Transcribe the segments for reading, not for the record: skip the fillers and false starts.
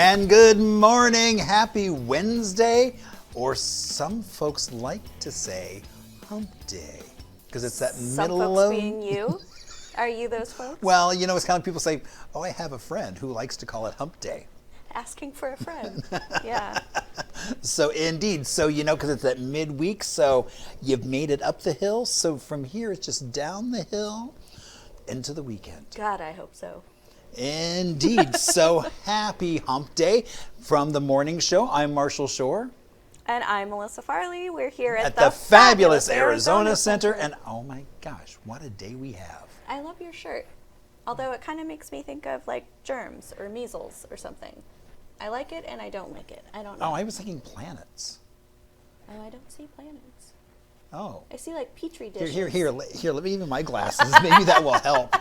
And good morning, happy Wednesday, or some folks like to say hump day, because it's that Some middle folks of... being you? Are you those folks? Well, you know, it's kind of people say, oh, I have a friend who likes to call it hump day. Asking for a friend. Yeah. So indeed, so you know, because it's that midweek, so you've made it up the hill, so from here it's just down the hill into the weekend. God, I hope so. Indeed. So happy hump day from the morning show. I'm Marshall Shore. And I'm Melissa Farley. We're here at the fabulous Arizona Center. And oh my gosh, what a day we have. I love your shirt. Although it kind of makes me think of like germs or measles or something. I like it and I don't like it. I don't know. Oh, I was thinking planets. Oh, I don't see planets. Oh. I see like petri dishes. Here, let me give you my glasses. Maybe that will help.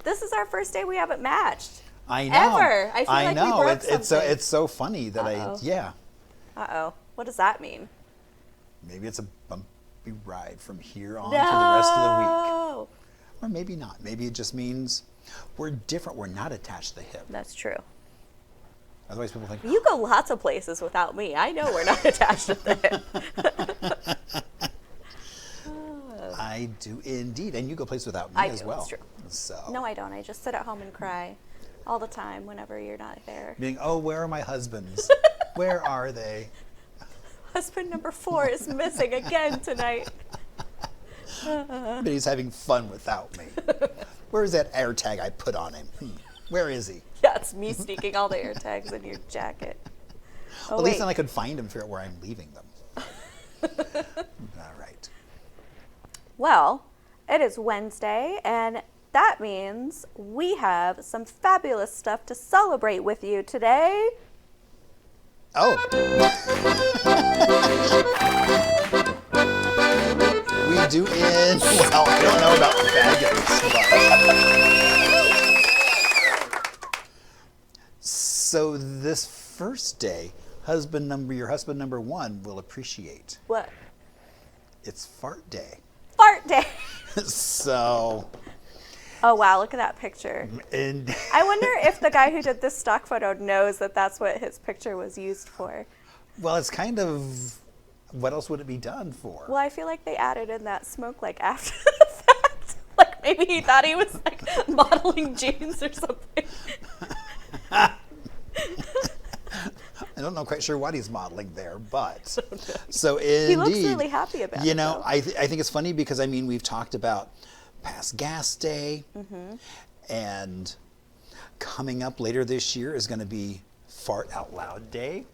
This is our first day we haven't matched. I know. Ever. I feel like we broke something. It's so funny that yeah. Uh-oh. What does that mean? Maybe it's a bumpy ride from here on to the rest of the week. Or maybe not. Maybe it just means we're different. We're not attached to the hip. That's true. Otherwise people think, you go lots of places without me. I know we're not attached to the hip. I do indeed. And you go places without me as well. That's true. So. No, I don't. I just sit at home and cry all the time whenever you're not there. Being, oh, where are my husbands? Where are they? Husband number 4 is missing again tonight. But he's having fun without me. Where is that air tag I put on him? Where is he? Yeah, it's me sneaking all the air tags in your jacket. Oh, well, at least then I could find him, figure out where I'm leaving them. All right. Well, it is Wednesday, and that means we have some fabulous stuff to celebrate with you today. Oh. We do well, I don't know about fabulous, but... So this first day, your husband number 1 will appreciate. What? It's fart day. Fart day. So... Oh, wow, look at that picture. And I wonder if the guy who did this stock photo knows that that's what his picture was used for. Well, it's kind of, what else would it be done for? Well, I feel like they added in that smoke like after the fact. Like maybe he thought he was like modeling jeans or something. I don't know quite sure what he's modeling there, but so indeed. He looks really happy about it. You know, I think it's funny because, I mean, we've talked about past gas day, and coming up later this year is going to be fart out loud day.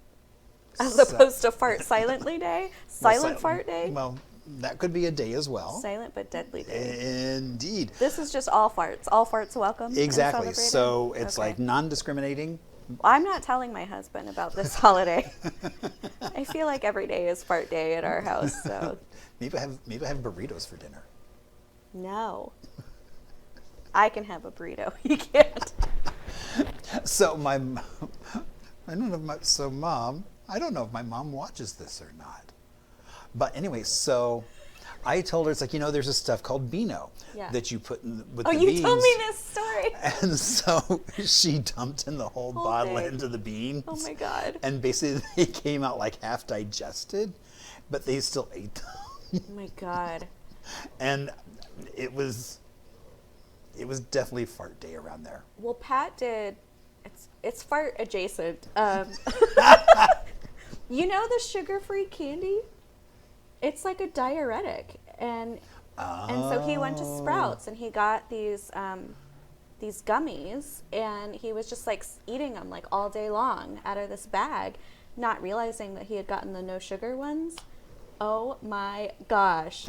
As opposed to fart silently day? Silent fart day? Well, that could be a day as well. Silent but deadly day. Indeed. This is just all farts. All farts welcome. Exactly. So it's like non-discriminating. I'm not telling my husband about this holiday. I feel like every day is fart day at our house. So maybe I have burritos for dinner. No. I can have a burrito. You can't. So Mom, I don't know if my mom watches this or not. But anyway, so I told her, it's like, you know, there's this stuff called Beano that you put in with the beans. Oh, you told me this story. And so she dumped in the whole bottle into the beans. Oh my God. And basically they came out like half digested, but they still ate them. Oh my God. And it was definitely fart day around there. Well, Pat did. It's fart adjacent. You know the sugar-free candy? It's like a diuretic, and so he went to Sprouts and he got these gummies, and he was just like eating them like all day long out of this bag, not realizing that he had gotten the no sugar ones. Oh my gosh.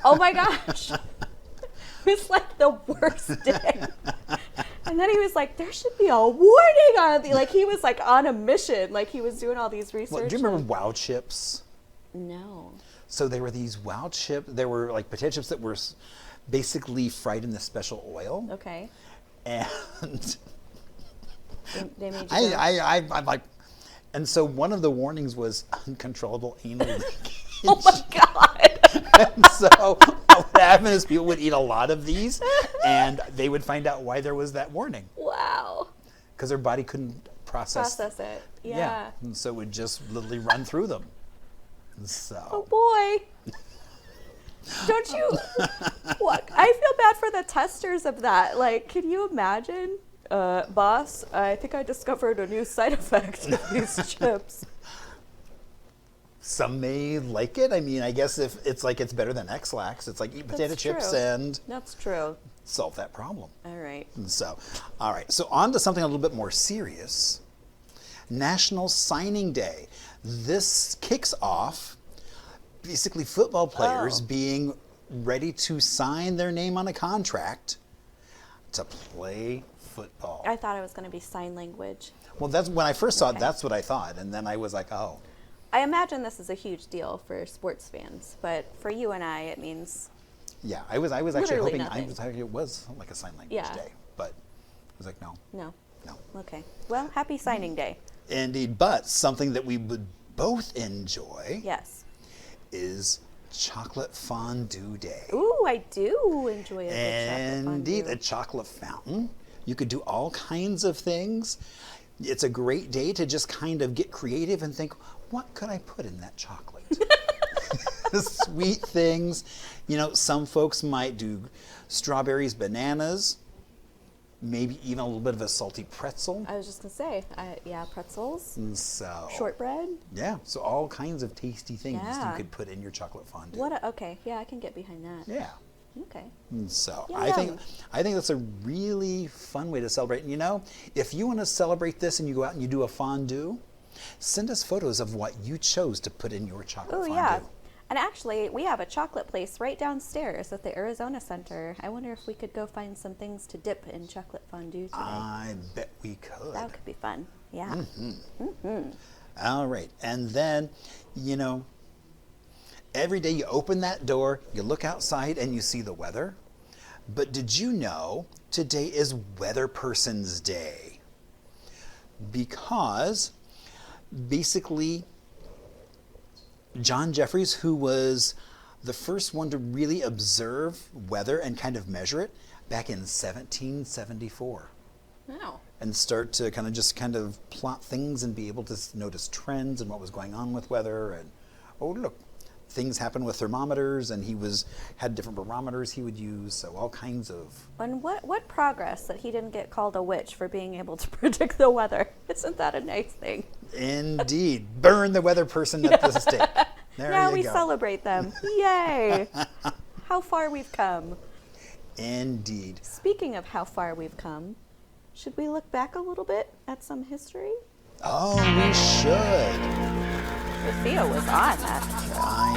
Oh my gosh. It was like the worst day. And then he was like, there should be a warning on it. Like he was like on a mission. Like he was doing all these research. Well, do you remember Wow Chips? No. So they were these Wow Chips. They were like potato chips that were basically fried in this special oil. Okay. And they made you I'm like, and so one of the warnings was uncontrollable anal leakage. Oh my God. And so what would happen is people would eat a lot of these and they would find out why there was that warning. Wow. because their body couldn't process it. Yeah. And so it would just literally run through them. And so. Oh boy. Don't you? What? I feel bad for the testers of that. Like, can you imagine? Boss, I think I discovered a new side effect of these chips. Some may like it. I mean, I guess if it's like it's better than X-Lax, it's like eat potato chips and that's true. Solve that problem. All right. And so, all right. So on to something a little bit more serious. National Signing Day. This kicks off basically football players being ready to sign their name on a contract to play football. I thought it was going to be sign language. Well, that's when I first saw it, that's what I thought. And then I was like, oh. I imagine this is a huge deal for sports fans, but for you and I, it means yeah. I was actually literally hoping nothing. it was like a sign language day, but I was like, no. No. No. Okay. Well, happy signing day. Indeed, but something that we would both enjoy Yes. is chocolate fondue day. Ooh, I do enjoy a good chocolate fondue. Indeed, a chocolate fountain. You could do all kinds of things. It's a great day to just kind of get creative and think, what could I put in that chocolate? Sweet things. You know, some folks might do strawberries, bananas, maybe even a little bit of a salty pretzel. I was just going to say, yeah, pretzels, And so, shortbread. yeah, so all kinds of tasty things Yeah. you could put in your chocolate fondue. Okay, yeah, I can get behind that. Yeah. Okay. And so Yum, I yum. think that's a really fun way to celebrate. And you know, if you want to celebrate this and you go out and you do a fondue, send us photos of what you chose to put in your chocolate fondue. Yeah. And actually, we have a chocolate place right downstairs at the Arizona Center. I wonder if we could go find some things to dip in chocolate fondue today. I bet we could. That could be fun. Yeah. All right. And then, you know, every day you open that door, you look outside and you see the weather. But did you know today is Weather Person's Day? Because basically, John Jeffries, who was the first one to really observe weather and kind of measure it back in 1774. Wow. And start to kind of plot things and be able to notice trends and what was going on with weather. And oh, look, things happen with thermometers, and he had different barometers he would use, so all kinds of. And what progress that he didn't get called a witch for being able to predict the weather. Isn't that a nice thing? Indeed. Burn the weather person at the stake. There now you we go. celebrate them. Yay! How far we've come. Indeed. Speaking of how far we've come, should we look back a little bit at some history? Oh, we should. Sophia was on that. I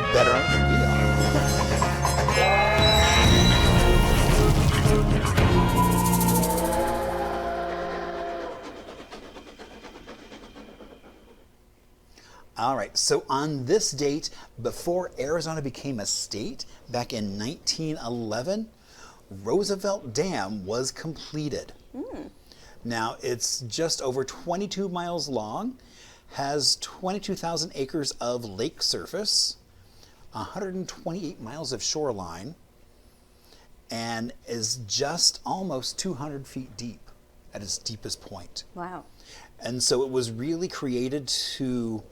know. Better than we are. All right, so on this date, before Arizona became a state, back in 1911, Roosevelt Dam was completed. Now, it's just over 22 miles long, has 22,000 acres of lake surface, 128 miles of shoreline, and is just almost 200 feet deep at its deepest point. Wow. And so it was really created to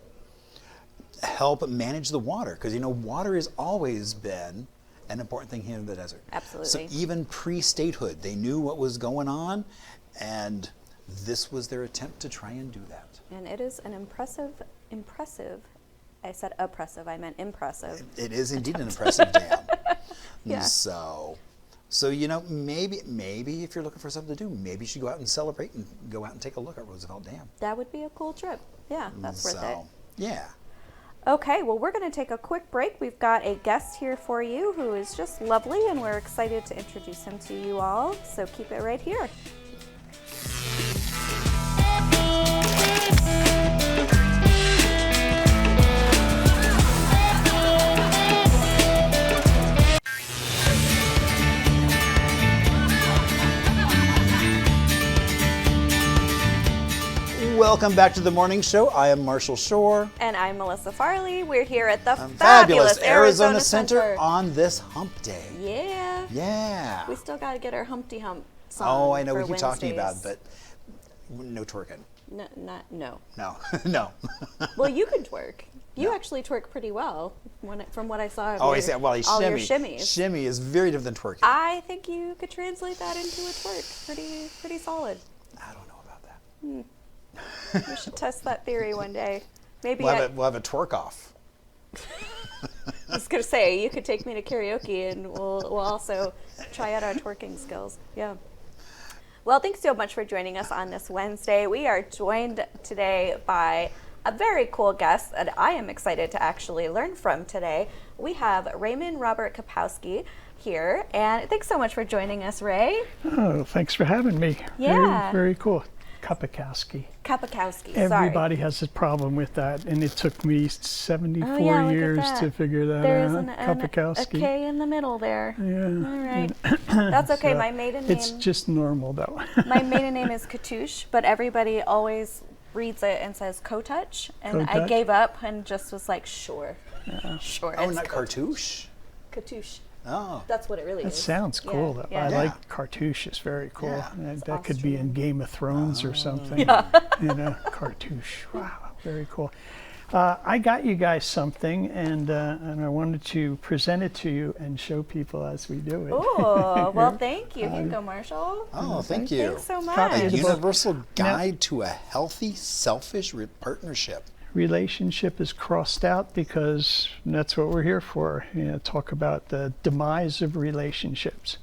help manage the water, because you know water has always been an important thing here in the desert. Absolutely. So even pre-statehood, they knew what was going on, and this was their attempt to try and do that. And it is an impressive, I said oppressive, I meant impressive. It is indeed an impressive dam. Yeah. So you know, maybe if you're looking for something to do, maybe you should go out and celebrate and go out and take a look at Roosevelt Dam. That would be a cool trip. Yeah, that's worth it. Yeah. Okay, well, we're going to take a quick break. We've got a guest here for you who is just lovely, and we're excited to introduce him to you all. So keep it right here. Welcome back to the morning show. I am Marshall Shore. And I'm Melissa Farley. We're here at the Fabulous Arizona Center on this hump day. Yeah. Yeah. We still got to get our Humpty Hump song. Oh, I know for what you're talking about, Wednesdays. but no twerking. No, no. No, no. Well, you can twerk. You actually twerk pretty well, from what I saw of Oh, your, I see. Well, all your shimmy. shimmies. Shimmy is very different than twerking. I think you could translate that into a twerk. Pretty solid. I don't know about that. We should test that theory one day. Maybe We'll have a twerk off. I was gonna say you could take me to karaoke and we'll also try out our twerking skills. Yeah. Well, thanks so much for joining us on this Wednesday. We are joined today by a very cool guest that I am excited to actually learn from today. We have Raymond Robert Kopakowski here, and thanks so much for joining us, Ray. Oh, thanks for having me. Yeah. Very cool. Kopakowski. Kopakowski, Everybody has a problem with that, and it took me 74 Oh, yeah, look at years that. to figure that There's out. a Kopakowski. K in the middle there. Yeah. All right. That's okay. So My maiden name. It's just normal, though. My maiden name is Katouche, but everybody always reads it and says Kotouch, and I Kotouch? gave up and just was like, sure, sure. Oh, it's not Kotouch. cartouche? Potouche. Oh. That's what it really That is. sounds cool, though. Yeah. I Yeah. like cartouche. It's very cool. Yeah. That could be in Game of Thrones or something. Cartouche. Wow, very cool. I got you guys something, and I wanted to present it to you and show people as we do it. Oh, well, thank you. Here you go, Marshall. Oh, thank you. Thanks so Copy much. of A the book. universal guide to a healthy, selfish partnership. Relationship is crossed out because that's what we're here for. Talk about the demise of relationships.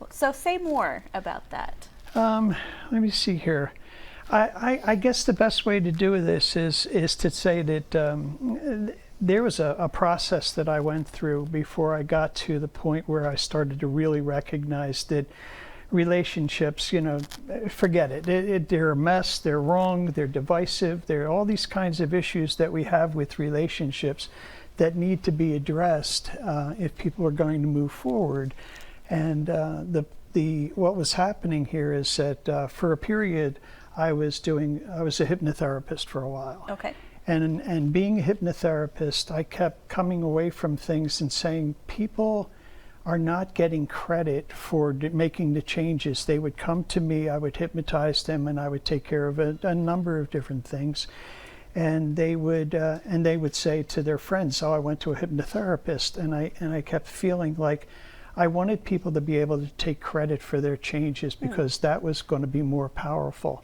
So say more about that. Let me see here. I guess the best way to do this is to say that there was a process that I went through before I got to the point where I started to really recognize that relationships, forget it. They're a mess, they're wrong, they're divisive, there are all these kinds of issues that we have with relationships that need to be addressed if people are going to move forward. And what was happening here is that for a period I was a hypnotherapist for a while. Okay. And being a hypnotherapist, I kept coming away from things and saying people are not getting credit for making the changes. They would come to me, I would hypnotize them, and I would take care of a number of different things. And they would say to their friends, "Oh, I went to a hypnotherapist," and I kept feeling like I wanted people to be able to take credit for their changes because that was going to be more powerful.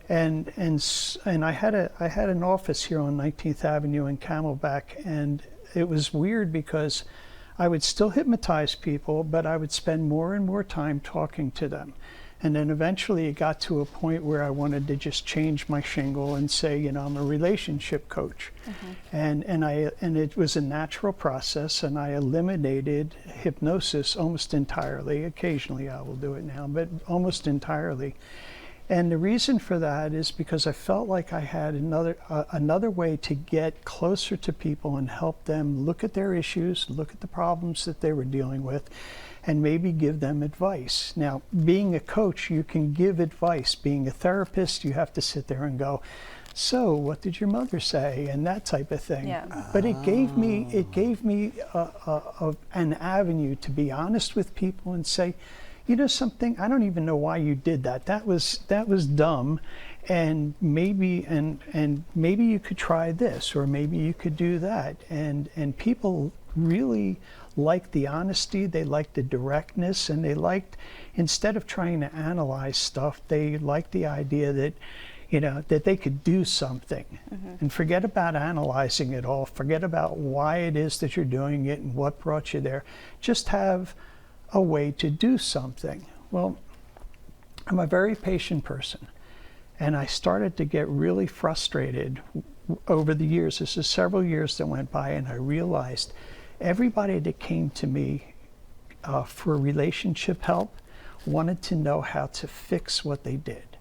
And I had an office here on 19th Avenue in Camelback, and it was weird because I would still hypnotize people, but I would spend more and more time talking to them. And then eventually it got to a point where I wanted to just change my shingle and say, I'm a relationship coach. And it was a natural process, and I eliminated hypnosis almost entirely. Occasionally I will do it now, but almost entirely. And the reason for that is because I felt like I had another way to get closer to people and help them look at their issues, look at the problems that they were dealing with, and maybe give them advice. Now, being a coach, you can give advice. Being a therapist, you have to sit there and go, "So, what did your mother say?" and that type of thing. Yeah. But it gave me an avenue to be honest with people and say, something, I don't even know why you did that. That was dumb, and maybe you could try this, or maybe you could do that. And people really liked the honesty, they liked the directness, and they liked, instead of trying to analyze stuff, they liked the idea that that they could do something. And forget about analyzing it all, forget about why it is that you're doing it and what brought you there. Just have a way to do something. Well, I'm a very patient person, and I started to get really frustrated over the years. This is several years that went by, and I realized everybody that came to me for relationship help wanted to know how to fix what they did.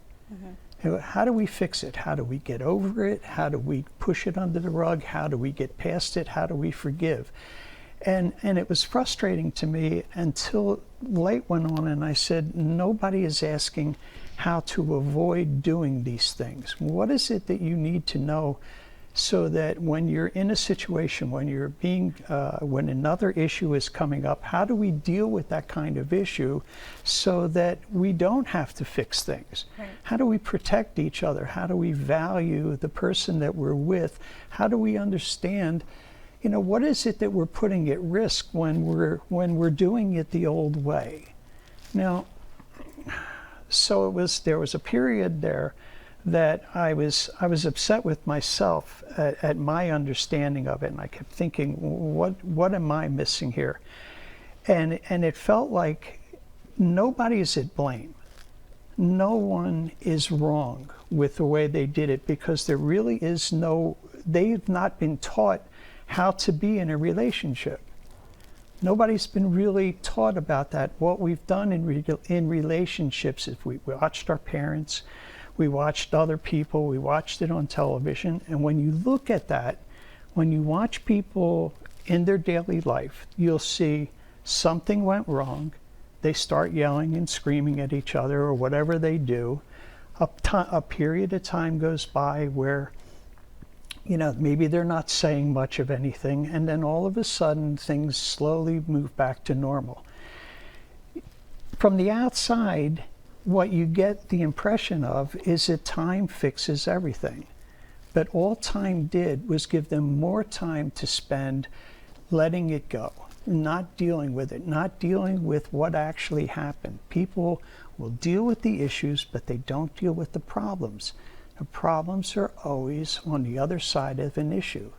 How do we fix it? How do we get over it? How do we push it under the rug? How do we get past it? How do we forgive? And it was frustrating to me until light went on, and I said, nobody is asking how to avoid doing these things. What is it that you need to know so that when you're in a situation, when you're being, when another issue is coming up, how do we deal with that kind of issue so that we don't have to fix things? Right. How do we protect each other? How do we value the person that we're with? How do we understand, you know, what is it that we're putting at risk when we're doing it the old way? Now, so there was a period there that I was upset with myself at my understanding of it, and I kept thinking, what am I missing here? And it felt like nobody's at blame. No one is wrong with the way they did it, because there really is they've not been taught how to be in a relationship. Nobody's been really taught about that. What we've done in relationships is we watched our parents, we watched other people, we watched it on television, and when you look at that, when you watch people in their daily life, you'll see something went wrong, they start yelling and screaming at each other or whatever they do. A period of time goes by where, you know, maybe they're not saying much of anything, and then all of a sudden things slowly move back to normal. From the outside, what you get the impression of is that time fixes everything. But all time did was give them more time to spend letting it go, not dealing with it, not dealing with what actually happened. People will deal with the issues, but they don't deal with the problems. The problems are always on the other side of an issue.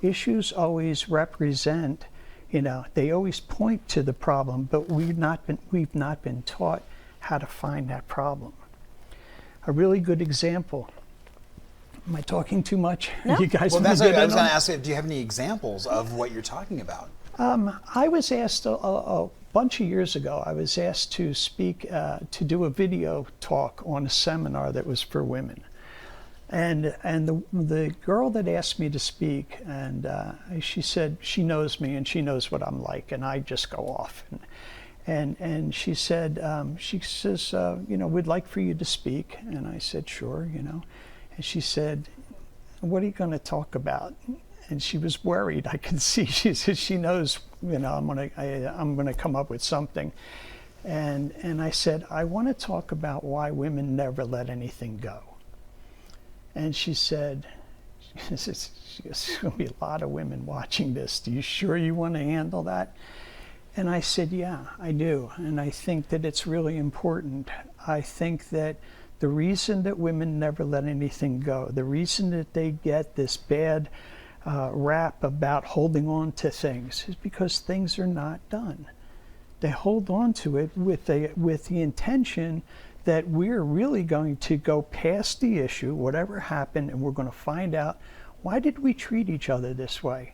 Issues always represent, you know, they always point to the problem, but we've not been taught how to find that problem. A really good example. Am I talking too much? No. You guys Well, that's wanna what get I was in going on to ask you, do you have any examples of what you're talking about? I was asked a bunch of years ago, I was asked to speak, to do a video talk on a seminar that was for women. And the girl that asked me to speak, and she said she knows me and she knows what I'm like, and I just go off. And she said, she says, you know, we'd like for you to speak. And I said, sure, you know. And she said, what are you going to talk about? And she was worried. I could see. She said she knows, you know, I'm gonna come up with something. And I said, I want to talk about why women never let anything go. And she said, there's going to be a lot of women watching this. Do you sure you want to handle that? And I said, yeah, I do. And I think that it's really important. I think that the reason that women never let anything go, the reason that they get this bad rap about holding on to things, is because things are not done. They hold on to it with the intention that we're really going to go past the issue, whatever happened, and we're going to find out, why did we treat each other this way?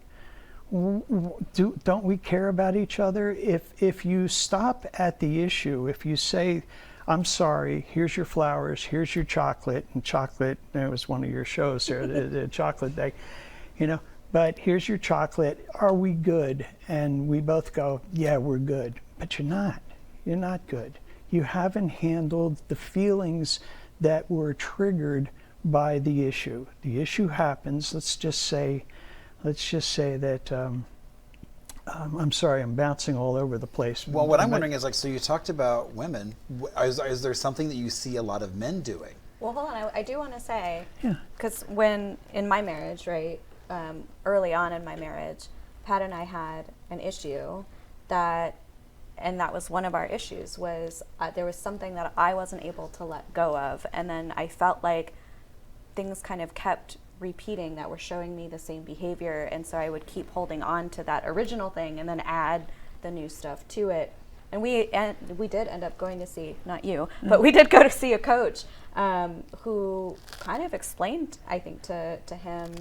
Don't we care about each other? If you stop at the issue, if you say, I'm sorry, here's your flowers, here's your chocolate, and chocolate, that was one of your shows there, the chocolate day, you know, but here's your chocolate, are we good? And we both go, yeah, we're good. But you're not good. You haven't handled the feelings that were triggered by the issue. The issue happens, let's just say that, I'm sorry, I'm bouncing all over the place. Well, what I'm wondering is, like, so you talked about women. Is there something that you see a lot of men doing? Well, hold on. I do want to say, Yeah. because when in my marriage, right, early on in my marriage, Pat and I had an issue and that was one of our issues, was there was something that I wasn't able to let go of, and then I felt like things kind of kept repeating that were showing me the same behavior, and so I would keep holding on to that original thing and then add the new stuff to it. And we did end up going to see, not you, but we did go to see a coach who kind of explained, I think, to him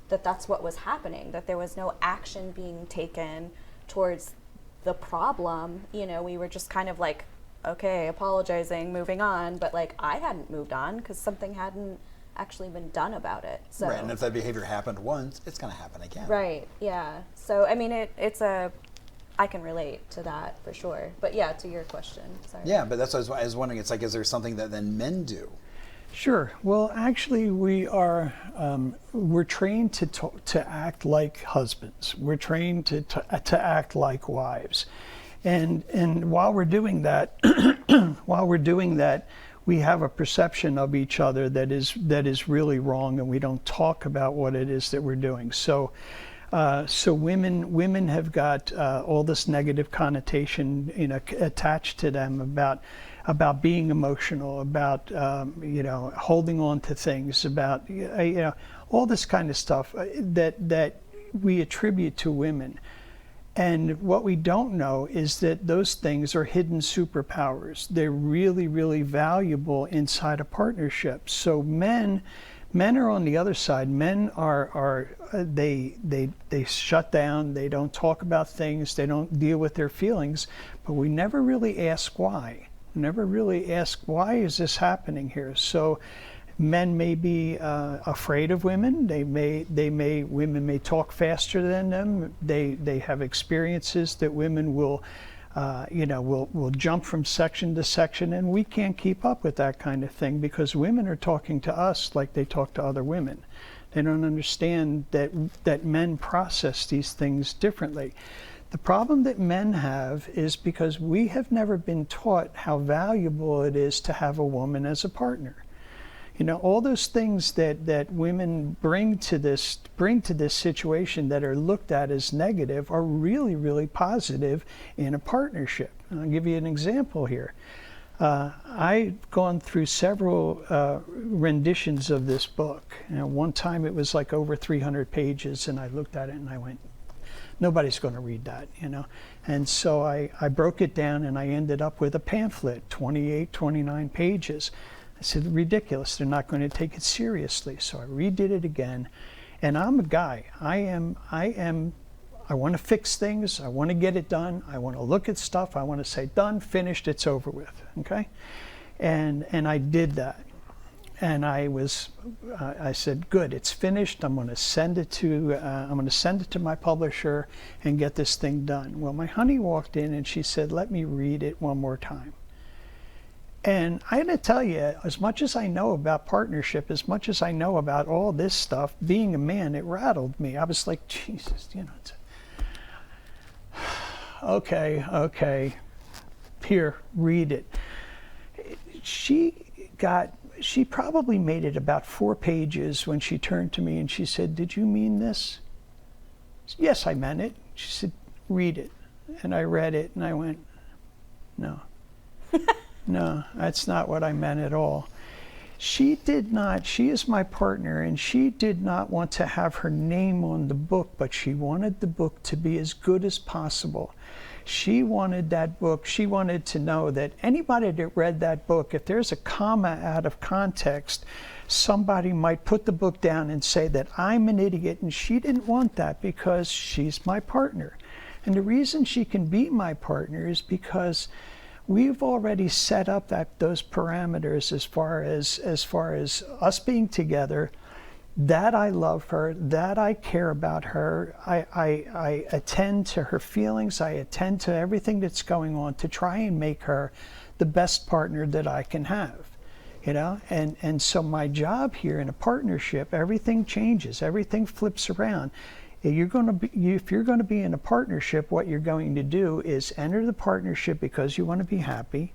that that's what was happening, that there was no action being taken towards the problem. You know, we were just kind of like, okay, apologizing, moving on, but like I hadn't moved on because something hadn't actually been done about it. So Right, and if that behavior happened once, it's going to happen again. right, yeah. So I mean, I can relate to that for sure. But yeah, to your question, sorry. Yeah, but that's what I was wondering. It's like, is there something that then men do? Sure. Well, actually, we are we're trained to act like husbands. We're trained to act like wives, and while we're doing that, we have a perception of each other that is really wrong, and we don't talk about what it is that we're doing. So women have got all this negative connotation, attached to them about being emotional, about holding on to things, about all this kind of stuff that we attribute to women. And what we don't know is that those things are hidden superpowers. They're really, really valuable inside a partnership. So men are on the other side. Men they shut down. They don't talk about things. They don't deal with their feelings. But we never really ask why. Never really ask, why is this happening here? So men may be afraid of women. Women may talk faster than them. They have experiences that women will jump from section to section, and we can't keep up with that kind of thing because women are talking to us like they talk to other women. They don't understand that men process these things differently. The problem that men have is because we have never been taught how valuable it is to have a woman as a partner. All those things that women bring to this situation that are looked at as negative are really, really positive in a partnership. And I'll give you an example here. I've gone through several renditions of this book. One time it was like over 300 pages, and I looked at it and I went, nobody's going to read that, And so I broke it down, and I ended up with a pamphlet, 28, 29 pages. I said, ridiculous, they're not going to take it seriously. So I redid it again, and I'm a guy. I want to fix things. I want to get it done. I want to look at stuff. I want to say, done, finished, it's over with, okay? And I did that. And I said, good, it's finished. I'm going to send it to my publisher and get this thing done. Well, my honey walked in and she said, let me read it one more time. And I had to tell you, as much as I know about partnership, as much as I know about all this stuff, being a man, it rattled me. I was like, Jesus, okay, here, read it. She probably made it about 4 pages when she turned to me and she said, did you mean this? Yes, I meant it. She said, read it. And I read it and I went, no. No, that's not what I meant at all. She is my partner, and she did not want to have her name on the book, but she wanted the book to be as good as possible. She wanted that book, she wanted to know that anybody that read that book, if there's a comma out of context, somebody might put the book down and say that I'm an idiot, and she didn't want that because she's my partner. And the reason she can be my partner is because we've already set up those parameters as far as us being together, that I love her, that I care about her, I attend to her feelings, I attend to everything that's going on to try and make her the best partner that I can have. And so my job here in a partnership, everything changes, everything flips around. If you're going to be in a partnership, what you're going to do is enter the partnership because you want to be happy.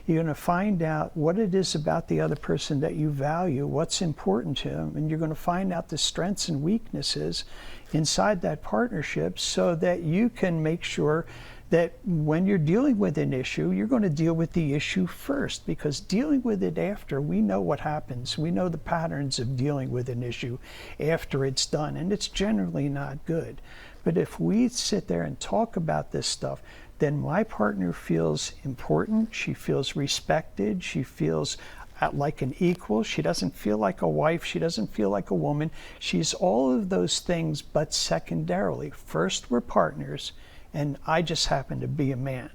You're going to find out what it is about the other person that you value, what's important to them, and you're going to find out the strengths and weaknesses inside that partnership so that you can make sure that when you're dealing with an issue, you're going to deal with the issue first, because dealing with it after, we know what happens. We know the patterns of dealing with an issue after it's done, and it's generally not good. But if we sit there and talk about this stuff, then my partner feels important, she feels respected, she feels like an equal, she doesn't feel like a wife, she doesn't feel like a woman. She's all of those things, but secondarily. First, we're partners, and I just happen to be a man.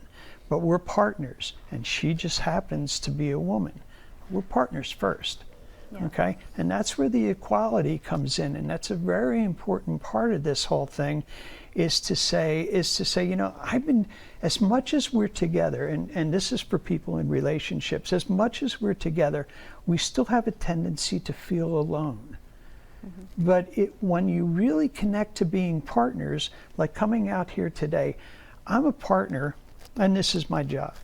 But we're partners, and she just happens to be a woman. We're partners first, okay? And that's where the equality comes in, and that's a very important part of this whole thing, is to say, I've been, as much as we're together, and this is for people in relationships, as much as we're together, we still have a tendency to feel alone. But when you really connect to being partners, like coming out here today, I'm a partner, and this is my job.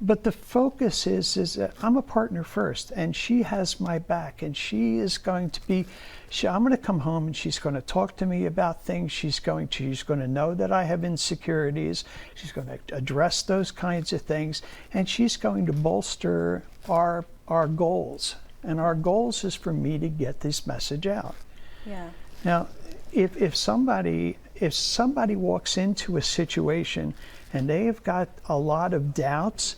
But the focus is that I'm a partner first, and she has my back, and she is going to be, I'm going to come home and she's going to talk to me about things. She's going to know that I have insecurities. She's going to address those kinds of things, and she's going to bolster our goals. And our goals is for me to get this message out. Yeah. Now, if somebody walks into a situation and they have got a lot of doubts,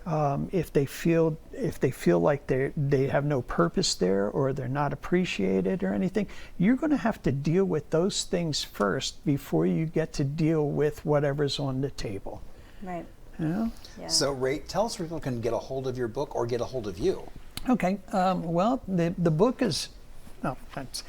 if they feel like they have no purpose there, or they're not appreciated or anything, you're going to have to deal with those things first before you get to deal with whatever's on the table. Right. You know? Yeah. So, Ray, tell us where people can get a hold of your book or get a hold of you. Okay. Well, the book is. No, that's.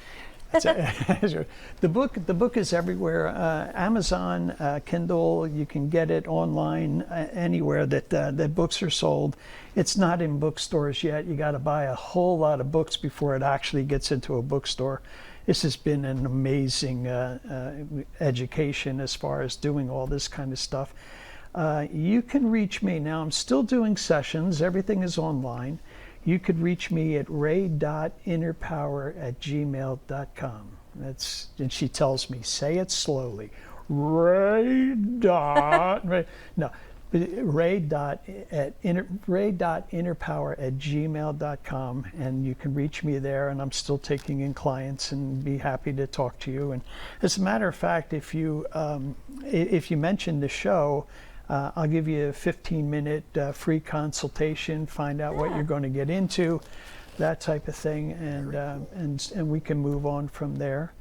The book is everywhere. Amazon, Kindle. You can get it online anywhere that books are sold. It's not in bookstores yet. You got to buy a whole lot of books before it actually gets into a bookstore. This has been an amazing education as far as doing all this kind of stuff. You can reach me now. I'm still doing sessions. Everything is online. You could reach me at ray.innerpower@gmail.com. And she tells me, say it slowly. ray.innerpower@gmail.com, and you can reach me there, and I'm still taking in clients and be happy to talk to you. And as a matter of fact, if you mention the show, I'll give you a 15-minute free consultation, find out what you're going to get into, that type of thing, and we can move on from there.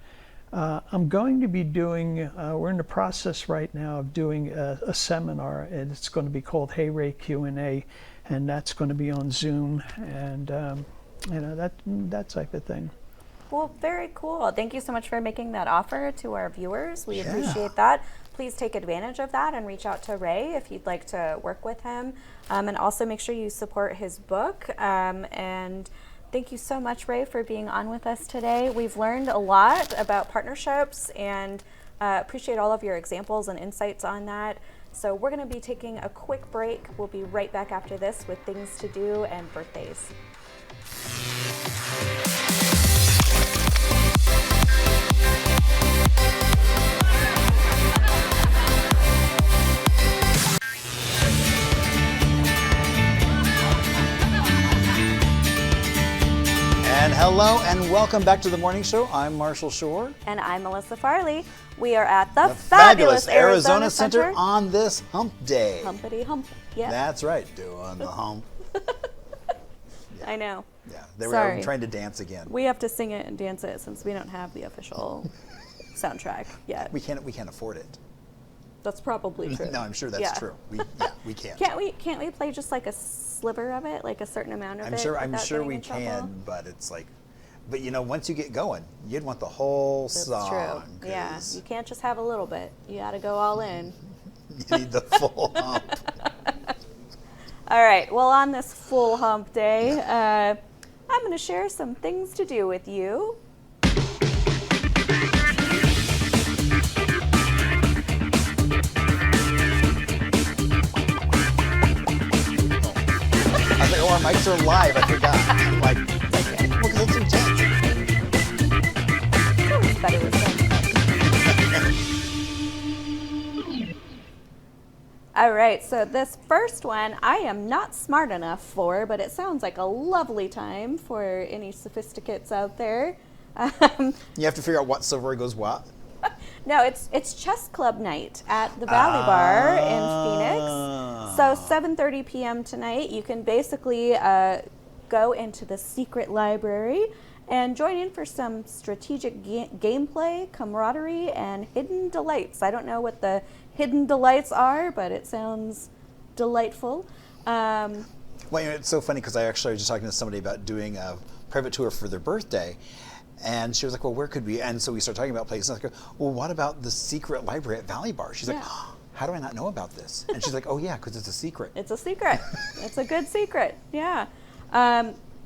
I'm going to be doing, we're in the process right now of doing a seminar, and it's going to be called Hey Ray Q&A, and that's going to be on Zoom, and that type of thing. Well, very cool. Thank you so much for making that offer to our viewers. We appreciate that. Please take advantage of that and reach out to Ray if you'd like to work with him. And also make sure you support his book. And thank you so much, Ray, for being on with us today. We've learned a lot about partnerships, and appreciate all of your examples and insights on that. So we're going to be taking a quick break. We'll be right back after this with things to do and birthdays. And hello and welcome back to the morning show. I'm Marshall Shore. And I'm Melissa Farley. We are at the Fabulous Arizona Center on this hump day. Humpity hump. Yeah. That's right, doing the hump. I know. Yeah, they were Sorry. trying to dance again. We have to sing it and dance it since we don't have the official soundtrack yet. We can't afford it. That's probably true. No, I'm sure that's true. We can't. Can't we play just like a sliver of it, like a certain amount of I'm it? sure without we getting in trouble? can, but it's like, but once you get going, you'd want the whole That's song. true. Yeah, 'cause you can't just have a little bit. You got to go all in. You need the full hump. All right. Well, on this full hump day, I'm going to share some things to do with you. I was like, oh, our mics are live. I forgot. I'm like, well, because it's intense. It's always better with sound. All right, so this first one I am not smart enough for, but it sounds like a lovely time for any sophisticates out there. You have to figure out what silver goes what. No, it's chess club night at the Valley Bar in Phoenix. So 7:30 p.m. tonight, you can basically go into the secret library and join in for some strategic gameplay, camaraderie, and hidden delights. I don't know what the hidden delights are, but it sounds delightful. Well, it's so funny because I actually was just talking to somebody about doing a private tour for their birthday. And she was like, well, where could we? And so we started talking about places. And I was like, well, what about the secret library at Valley Bar? She's like, oh, how do I not know about this? And she's like, oh, yeah, because it's a secret. It's a secret. It's a good secret. Yeah.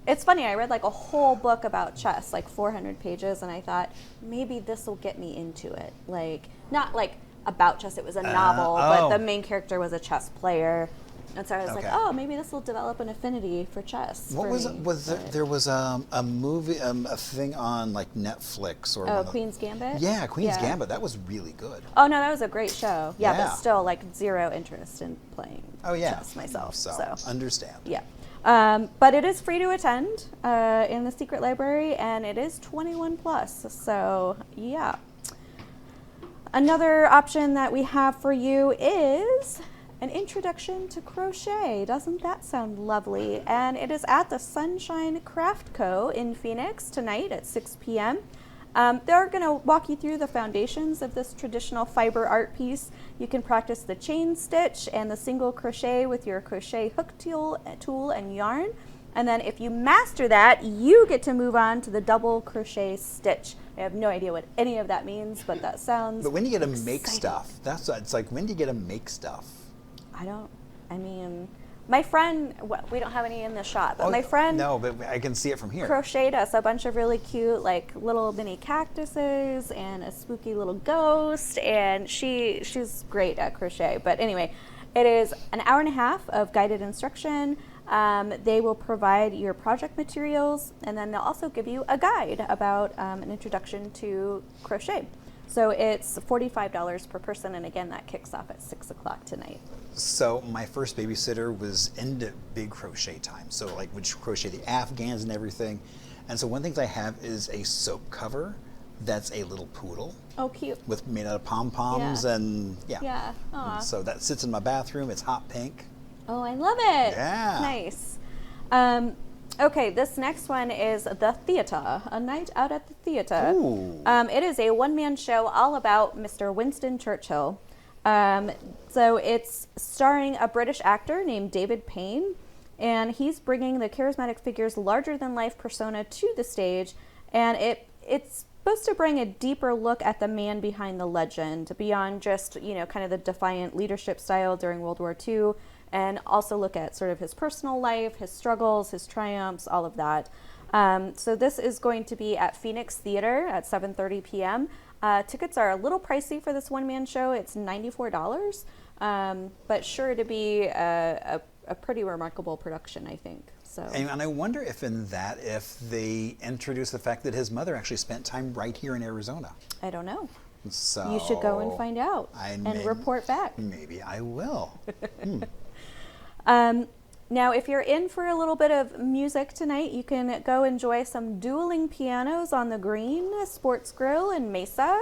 It's funny, I read like a whole book about chess, like 400 pages, and I thought maybe this will get me into it. Like, not like about chess, it was a novel, but the main character was a chess player. And so I was like, oh, maybe this will develop an affinity for chess. What was it? There was a movie, a thing on like Netflix or Queen's Gambit? Yeah, Queen's Gambit. That was really good. Oh, no, that was a great show. Yeah, Yeah. but still, like, zero interest in playing chess myself. So, understand. Yeah. But it is free to attend in the secret library, and it is 21 plus. So, yeah. Another option that we have for you is an introduction to crochet. Doesn't that sound lovely? And it is at the Sunshine Craft Co. in Phoenix tonight at 6 p.m. They're going to walk you through the foundations of this traditional fiber art piece. You can practice the chain stitch and the single crochet with your crochet hook tool and yarn. And then if you master that, you get to move on to the double crochet stitch. I have no idea what any of that means, but that sounds But when do you get to exciting. make stuff? It's like, when do you get to make stuff? My friend, well, we don't have any in the shop, but my friend No, but I can see it from here. crocheted us a bunch of really cute, like, little mini cactuses and a spooky little ghost, and she's great at crochet. But anyway, it is an hour and a half of guided instruction. They will provide your project materials, and then they'll also give you a guide about an introduction to crochet. So it's $45 per person, and again, that kicks off at 6 o'clock tonight. So my first babysitter was into big crochet time. So like would crochet the Afghans and everything. And so one thing I have is a soap cover that's a little poodle. Oh, cute. Made out of pom-poms and Yeah. Aw. And so that sits in my bathroom. It's hot pink. Oh, I love it. Yeah. Nice. Okay, this next one is The Theater, a night out at the theater. Ooh. It is a one-man show all about Mr. Winston Churchill. So it's starring a British actor named David Payne, and he's bringing the charismatic figure's larger-than-life persona to the stage, and it's supposed to bring a deeper look at the man behind the legend, beyond just, kind of the defiant leadership style during World War II, and also look at sort of his personal life, his struggles, his triumphs, all of that. So this is going to be at Phoenix Theater at 7:30 p.m. Tickets are a little pricey for this one-man show. It's $94, but sure to be a pretty remarkable production, I think. So. And I wonder if they introduce the fact that his mother actually spent time right here in Arizona. I don't know. So You should go and find out and report back. Maybe I will. Now, if you're in for a little bit of music tonight, you can go enjoy some dueling pianos on the Green Sports Grill in Mesa.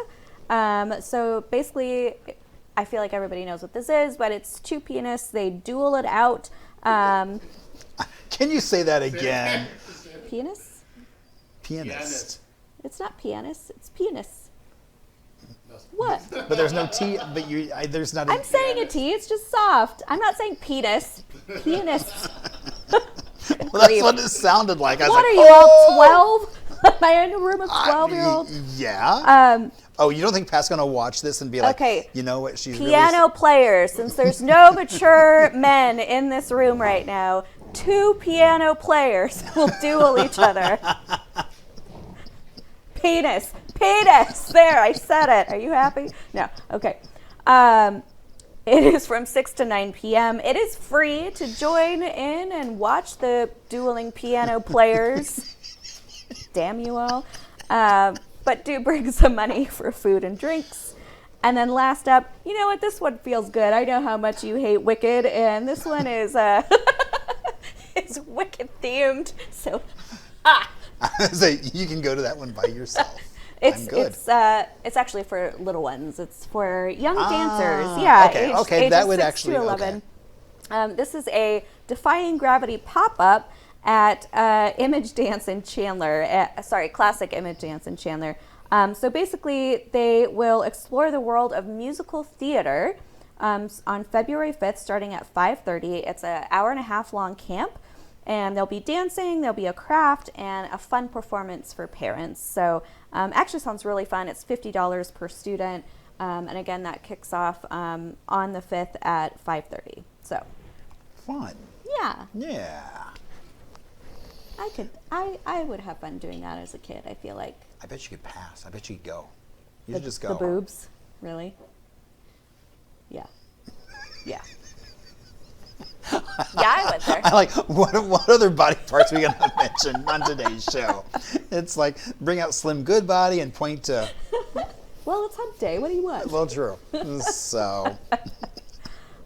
So basically, I feel like everybody knows what this is, but it's two pianists. They duel it out. Can you say that again? Pianists? Pianist. It's not pianists. It's pianists. What? But there's no T. But there's not. I'm saying a T. It's just soft. I'm not saying penis. Pianists. Well, that's what it sounded like. I was What like, are you all 12? Am I in a room of 12-year-olds? Yeah. Oh, you don't think Pat's gonna watch this and be like, Okay. You know what? She's Piano players. Since there's no mature men in this room right now, two piano players will duel each other. Penis. There, I said it. Are you happy? No. Okay. It is from 6 to 9 p.m. It is free to join in and watch the dueling piano players. Damn you all. But do bring some money for food and drinks. And then last up, you know what? This one feels good. I know how much you hate Wicked, and this one is it's Wicked themed. So, So you can go to that one by yourself. I'm good. It's actually for little ones. It's for young dancers. Yeah. Okay. That would 6 actually. to 11. This is a Defying Gravity pop-up at Image Dance in Chandler. Classic Image Dance in Chandler. So basically, they will explore the world of musical theater on February 5th, starting at 5:30. It's an hour-and-a-half long camp. And there'll be dancing, there'll be a craft, and a fun performance for parents. So actually sounds really fun. It's $50 per student. And again, that kicks off on the 5th at 5:30. So Fun. yeah. Yeah. I would have fun doing that as a kid. I feel like I bet you could pass. I bet you could go. You the, should just go. the boobs, really. Yeah. Yeah. Yeah, I went there. I like, what other body parts are we going to mention on today's show? It's like, bring out Slim Goodbody and point to... Well, it's hump day. What do you want? Well, true. So...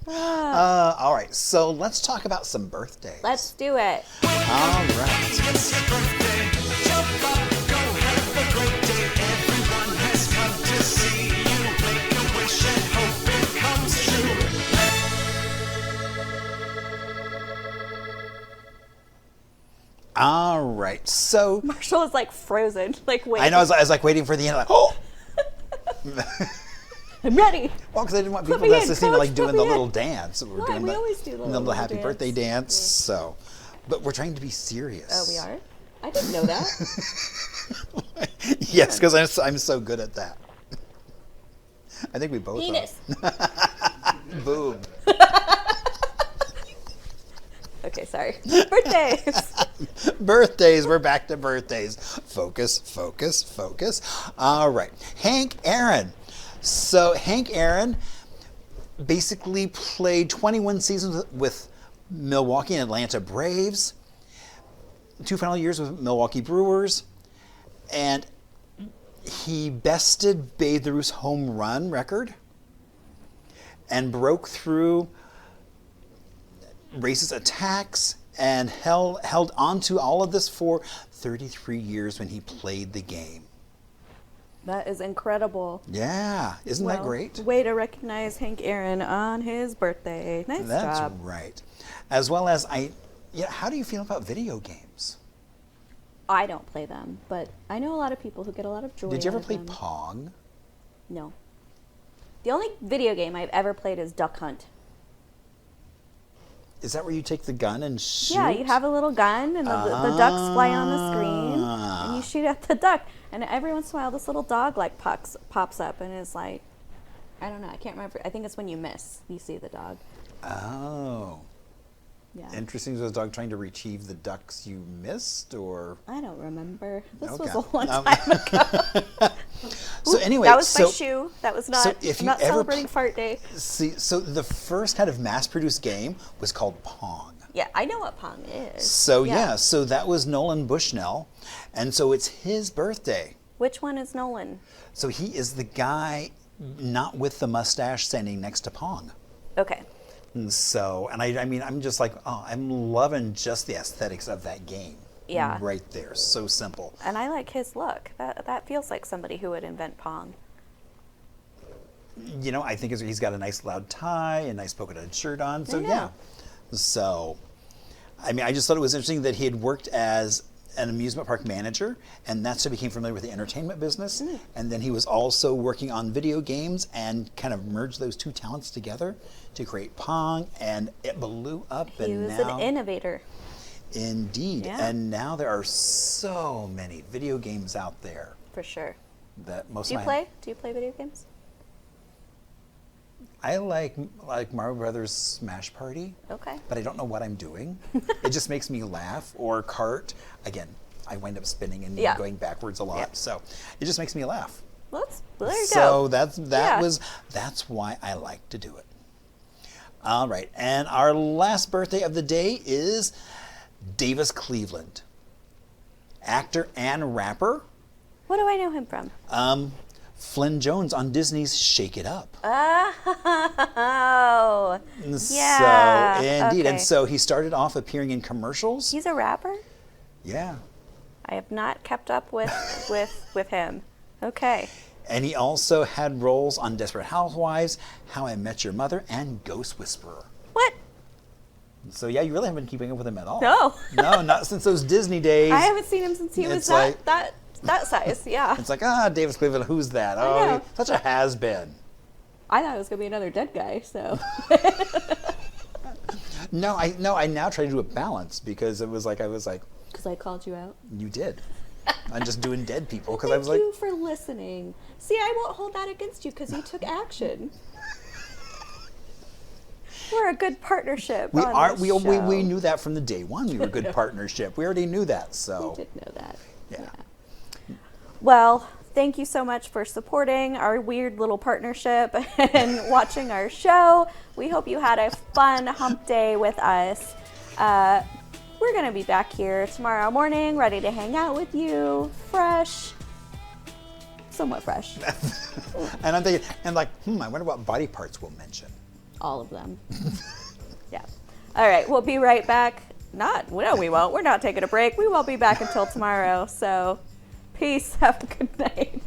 all right, so let's talk about some birthdays. Let's do it. All right. It's your birthday. Jump up, go have a great day. Everyone has come to see you. Make a wish and hope it comes true. All right, so... Marshall is like frozen, like waiting. I know, I was like waiting for the end, like, oh! I'm ready. Well, because I didn't want Put people me to in, listen to Coach, like put doing me the in. little dance. We're Why? doing We the, always do the little little happy dance. birthday dance. Yeah. So, but we're trying to be serious. Oh, we are? I didn't know that. Yes, because I'm so good at that. I think we both Penis. are. Boob. Okay, sorry. Birthdays. Birthdays. We're back to birthdays. Focus, focus, focus. All right. Hank Aaron. So Hank Aaron basically played 21 seasons with Milwaukee and Atlanta Braves, 2 final years with Milwaukee Brewers, and he bested Babe Ruth's home run record and broke through racist attacks and held on to all of this for 33 years when he played the game. That is incredible. Yeah, isn't that great? Way to recognize Hank Aaron on his birthday. Nice That's job. right. As well as how do you feel about video games? I don't play them, but I know a lot of people who get a lot of joy. Did you ever out of play them. Pong? No. The only video game I've ever played is Duck Hunt. Is that where you take the gun and shoot? Yeah, you have a little gun, and the ducks fly on the screen, and you shoot at the duck. And every once in a while, this little dog like pops up and is like, I don't know, I can't remember. I think it's when you miss, you see the dog. Oh. Yeah. Interesting. Was the dog trying to retrieve the ducks you missed, or? I don't remember. This was Okay. a long time ago. So anyway, that was my shoe. That was not. so if I'm you not ever celebrating fart day. See, so the first kind of mass-produced game was called Pong. Yeah, I know what Pong is. So yeah, so that was Nolan Bushnell, and so it's his birthday. Which one is Nolan? So he is the guy not with the mustache standing next to Pong. Okay. And so, and I mean, I'm just like, oh, I'm loving just the aesthetics of that game. Yeah. Right there, so simple. And I like his look. That feels like somebody who would invent Pong. You know, I think he's got a nice loud tie, a nice polka dotted shirt on. So I know. yeah. So, I mean, I just thought it was interesting that he had worked as an amusement park manager, and that's how he became familiar with the entertainment business. And then he was also working on video games and kind of merged those two talents together to create Pong, and it blew up. He and was now, an innovator. Indeed. Yeah. And now there are so many video games out there For sure. that most Do you of play? Do you play video games? I like Mario Brothers Smash Party. Okay. But I don't know what I'm doing. It just makes me laugh. Or Kart. Again, I wind up spinning and Yeah. going backwards a lot. Yeah. So it just makes me laugh. Well, there you So go. Yeah. that's why I like to do it. All right, and our last birthday of the day is Davis Cleveland, actor and rapper. What do I know him from? Flynn Jones on Disney's Shake It Up. Oh, yeah. So indeed, Okay. and so he started off appearing in commercials. He's a rapper? Yeah. I have not kept up with him. Okay. And he also had roles on Desperate Housewives, How I Met Your Mother, and Ghost Whisperer. What? So yeah, you really haven't been keeping up with him at all. No. No, not since those Disney days. I haven't seen him since he was It's like- that size. Yeah. It's like, Davis Cleveland, who's that? I Oh, know. such a has-been. I thought it was gonna be another dead guy. So. No, I now try to do a balance because I was like, Because I called you out. you did. I'm just doing dead people because I Thank was like, you for listening. See, I won't hold that against you because you took action. We're a good partnership. We on are. this We show. knew that from the day one. We were a good partnership. We already knew that. We So did know that. yeah. Well, thank you so much for supporting our weird little partnership and watching our show. We hope you had a fun hump day with us. We're going to be back here tomorrow morning, ready to hang out with you, fresh, somewhat fresh. And I'm thinking, and like, I wonder what body parts we'll mention. All of them. Yeah. All right, we'll be right back. No, we won't. We're not taking a break. We won't be back until tomorrow. So, peace. Have a good night.